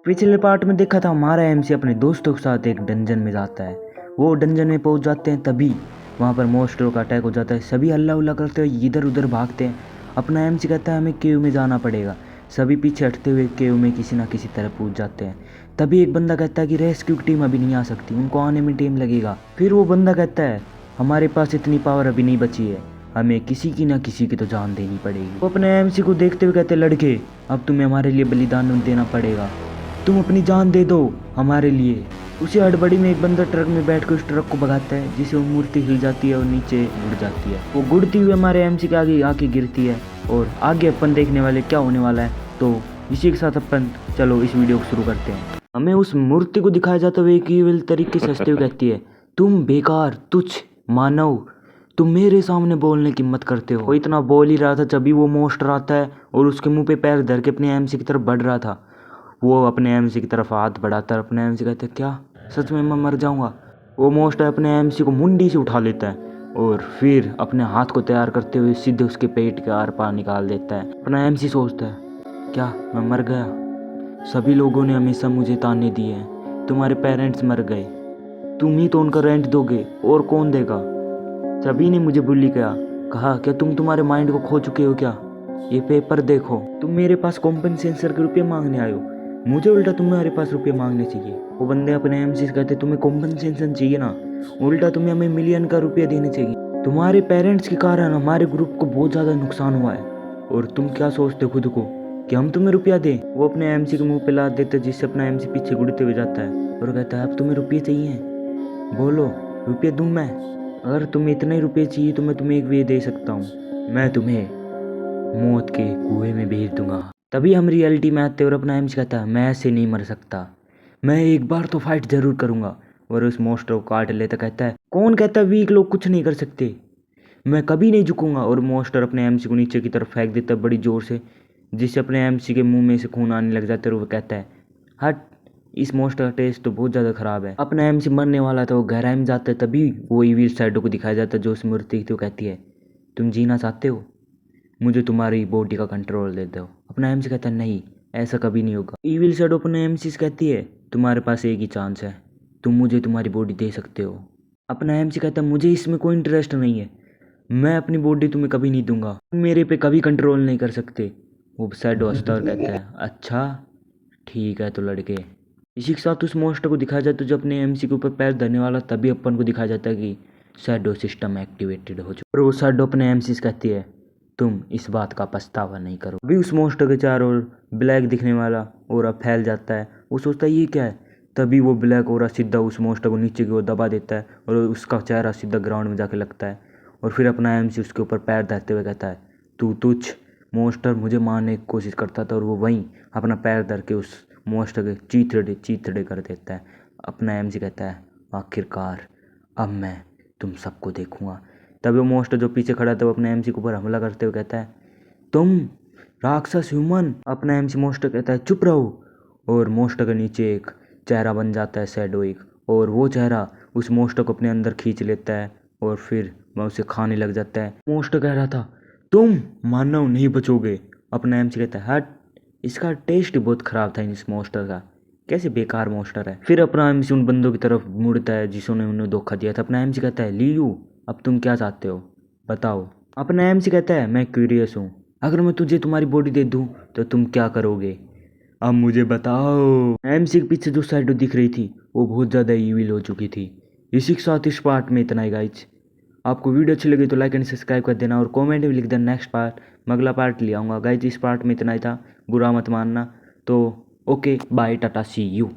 पिछले पार्ट में देखा था हमारा एमसी अपने दोस्तों के साथ एक डंजन में जाता है। वो डंजन में पहुंच जाते हैं, तभी वहाँ पर मॉन्स्टरों का अटैक हो जाता है। सभी हल्ला उल्ला करते हुए इधर उधर भागते हैं। अपना एमसी कहता है हमें केव में जाना पड़ेगा। सभी पीछे हटते हुए केव में किसी ना किसी तरह पहुंच जाते हैं। तभी एक बंदा कहता है कि रेस्क्यू टीम अभी नहीं आ सकती, उनको आने में टाइम लगेगा। फिर वो बंदा कहता है हमारे पास इतनी पावर अभी नहीं बची है, हमें किसी की ना किसी की तो जान देनी पड़ेगी। वो अपने एमसी को देखते हुए कहते लड़के, अब तुम्हें हमारे लिए बलिदान देना पड़ेगा, तुम अपनी जान दे दो हमारे लिए। उसी हड़बड़ी में एक बंदा ट्रक में बैठ कर उस ट्रक को भगाता है, जिससे वो मूर्ति हिल जाती है और नीचे गिर जाती है। वो गुड़ती हुई हमारे एमसी के आगे आके गिरती है और आगे अपन देखने वाले क्या होने वाला है। तो इसी के साथ अपन चलो इस वीडियो को शुरू करते हैं। हमें उस मूर्ति को दिखाया जाता है, एक ईविल तरीके से हंसते हुए कहती है तुम बेकार तुच्छ मानव, तुम मेरे सामने बोलने की हिम्मत करते हो। वो इतना बोल ही रहा था जब भी वो मॉन्स्टर आता है और उसके मुंह पे पैर धर के अपने एमसी की तरफ बढ़ रहा था। वो अपने एमसी की तरफ हाथ बढ़ाता है। अपने एमसी कहते क्या सच में मैं मर जाऊंगा? वो मोस्ट अपने एमसी को मुंडी से उठा लेता है और फिर अपने हाथ को तैयार करते हुए सीधे उसके पेट के आर पार निकाल देता है। अपना एमसी सोचता है क्या मैं मर गया? सभी लोगों ने हमेशा मुझे ताने दिए हैं, तुम्हारे पेरेंट्स मर गए, तुम ही तो उनका रेंट दोगे और कौन देगा? सभी ने मुझे बुली किया, कहा क्या तुम्हारे माइंड को खो चुके हो क्या? ये पेपर देखो, तुम मेरे पास कॉम्पनसेशन के रुपये मांगने आए हो, मुझे उल्टा तुम्हारे पास रुपये मांगने चाहिए। वो बंदे अपने एमसी से कहते तुम्हें कॉम्पनसेशन चाहिए ना, उल्टा तुम्हें हमें मिलियन का रुपया देने चाहिए। तुम्हारे पेरेंट्स के कारण हमारे ग्रुप को बहुत ज़्यादा नुकसान हुआ है और तुम क्या सोचते हो खुद को कि हम तुम्हें रुपया दें? वो अपने एमसी के मुंह पे लात देते, जिससे अपना एमसी पीछे गुड़ते हुए जाता है और कहता है अब तुम्हें रुपये चाहिए, बोलो रुपये दूँ मैं? अगर तुम्हें इतने रुपये चाहिए तो मैं तुम्हें एक वे दे सकता हूँ, मैं तुम्हें मौत के कुएं में भेज दूंगा। तभी हम रियलिटी में आते और अपना एमसी कहता है मैं ऐसे नहीं मर सकता, मैं एक बार तो फाइट जरूर करूंगा। और उस मॉन्स्टर को काट लेता। कहता है कौन कहता है वीक लोग कुछ नहीं कर सकते, मैं कभी नहीं झुकूंगा। और मॉन्स्टर अपने एमसी को नीचे की तरफ फेंक देता है बड़ी जोर से, जिससे अपने एमसी के मुंह में से खून आने लग जाता है। और वो कहता है हट, इस मॉन्स्टर का टेस्ट तो बहुत ज़्यादा ख़राब है। अपना एमसी मरने वाला था, वो गहराई में जाता है। तभी वो ईविल शैडो को दिखाया जाता है जो उस मूर्ति थी। वो कहती है तुम जीना चाहते हो, मुझे तुम्हारी बॉडी का कंट्रोल दे दो। अपना एमसी कहता है नहीं, ऐसा कभी नहीं होगा। ईविल शैडो अपने एमसी से कहती है तुम्हारे पास एक ही चांस है, तुम मुझे तुम्हारी बॉडी दे सकते हो। अपना एमसी कहता है मुझे इसमें कोई इंटरेस्ट नहीं है, मैं अपनी बॉडी तुम्हें कभी नहीं दूंगा, तुम मेरे पे कभी कंट्रोल नहीं कर सकते। वो शैडो हंसता और कहता है अच्छा ठीक है तो लड़के। इसी के साथ उस मॉन्स्टर को दिखाया जाता है जो अपने एमसी के ऊपर पैर धरने वाला। तभी अपन को दिखाया जाता है कि शैडो सिस्टम एक्टिवेटेड हो चुका है। और वो शैडो अपने एमसी से कहती है तुम इस बात का पछतावा नहीं करो। अभी उस मॉन्स्टर के चारों ओर ब्लैक दिखने वाला ओरा फैल जाता है। वो सोचता है ये क्या है। तभी वो ब्लैक ओरा सीधा उस मॉन्स्टर को नीचे की ओर दबा देता है और उसका चेहरा सीधा ग्राउंड में जाके लगता है। और फिर अपना एमसी उसके ऊपर पैर धरते हुए कहता है तू तुच्छ मॉन्स्टर मुझे मारने की कोशिश करता था। और वो वहीं अपना पैर धर के उस मॉन्स्टर के चीथड़े कर देता है। अपना एमसी कहता है आखिरकार अब मैं तुम सबको देखूंगा। तभी वो मॉन्स्टर जो पीछे खड़ा था वो अपने एमसी के ऊपर हमला करते हुए कहता है तुम राक्षस ह्यूमन। अपना एमसी मॉन्स्टर कहता है चुप रहो। और मॉन्स्टर के नीचे एक चेहरा बन जाता है शैडो एक, और वो चेहरा उस मॉन्स्टर को अपने अंदर खींच लेता है और फिर वह उसे खाने लग जाता है। मॉन्स्टर कह रहा था तुम मानव नहीं बचोगे। अपना एमसी कहता है हट, इसका टेस्ट ही बहुत ख़राब था इस मॉन्स्टर का, कैसे बेकार मॉन्स्टर है। फिर अपना एमसी उन बंदों की तरफ मुड़ता है जिसने उन्हें धोखा दिया था। अपना एमसी कहता है लीयू अब तुम क्या चाहते हो बताओ। अपना एमसी कहता है मैं क्यूरियस हूँ, अगर मैं तुझे तुम्हारी बॉडी दे दूँ तो तुम क्या करोगे, अब मुझे बताओ। एमसी के पीछे जो शैडो दिख रही थी वो बहुत ज़्यादा ईविल हो चुकी थी। इसी के साथ इस पार्ट में इतना ही गाइज। आपको वीडियो अच्छी लगी तो लाइक एंड सब्सक्राइब कर देना और कमेंट में लिख देना नेक्स्ट पार्ट, मैं अगला पार्ट ले आऊँगा। गाइज इस पार्ट में इतना ही था, बुरा मत मानना। तो okay bye ta ta see you.